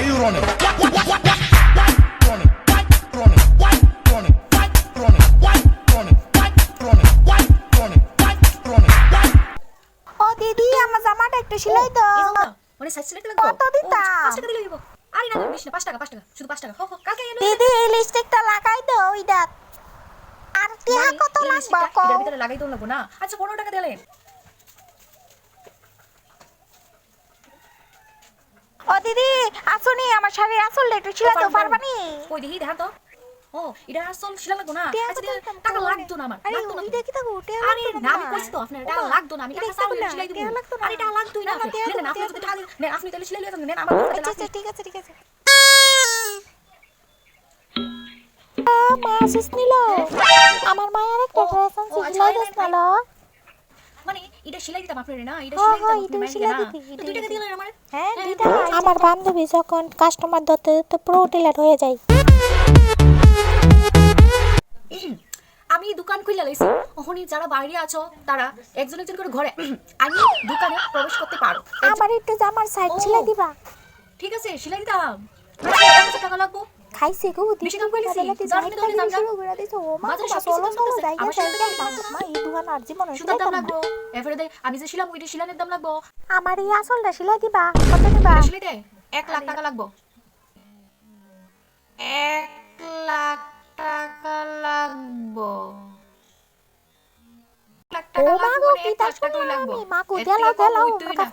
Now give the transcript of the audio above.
Why you running? Running? Why running? Why running? Why running? Why running? Why running? Why running? Why running? Why? ও দিদি আমার জামাটা একটু সেলাই দাও। মানে সাইজ সিলেক্ট লাগবে কত দিতাম? 5 টাকা দিলে হইব। আরে না নিস না 5 টাকা শুধু 5 টাকা হো কালকে এনে দিদি এই লিপস্টিকটা লাগাই দাও ওইটা। আর টিয়া কত লাগবে কও? এর ভিতরে লাগাই তো লাগবো না। আচ্ছা 15 টাকা দিলেন। ও দিদি আসুনি আমার শাড়ির আসলটা একটু সেলাই দাও পারবানি? কই দেখি দেখান তো। ও এটা আসল শিলা লাগবো না। টিয়া আচ্ছা কত টাকা লাগতো না আমার। আরে লাগতো না। ওইটা কি থাকো টিয়া আরে লাগতো না আমি কইছি তো আপনার টাকা লাগতো না। আমি টাকা চাইলে সেলাই দিব। আরে টাকা লাগতোই না। নেন আপনি যদি টাকা নেন আপনি তাহলে সেলাই লইয়া নেন আমার আচ্ছা আচ্ছা ঠিক আছে ঠিক আছে। মা আসিস নিল আমার মায়ের একটা ড্রেস আনছি সেলাই দিস নালো। মানে এটা সেলাই দিতাম আপনারে না এটা হ্যাঁ, সেলাই হ্যাঁ, দিতাম এটা আপনার সেলাই মাইকে দিতি, না। এটা 2 টাকা দিলেন আমার। হ্যাঁ দিদা আমার বান্ধবী যখন কাস্টমার ধরতে ধরতে পুরো টেলার হয়ে যায়। আমি দোকান খুলে লাইছি ওখানে যারা বাইরে আছো তারা একজন একজন করে ঘরে আমি দোকানে প্রবেশ করতে পারো। আমার একটু জামার সাইড সেলাই দিবা। ঠিক আছে সেলাই দিতাম। কত টাকা লাগবো? খাইছে গো বেশি দাম কইলিছি। দিদি জানি তো জানি শুরু করে দিছো ও মা বাজারে বাবা সব কিছু চলো দাম চলো চলতেছে। যাইয়া আমার সাথে যাইয়া মা এই দোকান আর জীবন সুতার দাম লাগবো। এরপরে আমি যে শিলাম ওইটা শিলানের দাম লাগবো। আমার এই আসলটা সেলাই দিবা কত দিবা? এটা সেলাই দে 1 লাখ টাকা লাগবো। 1 লাখ টাকা লাগবো। 1 লাখ ও টাকা মা লাগবো গো মানে কি 1 তাই লাখ টাকাই লাগবো। আমি মা কো এর দেলাও থেকে কম দেলাও হইতোই না।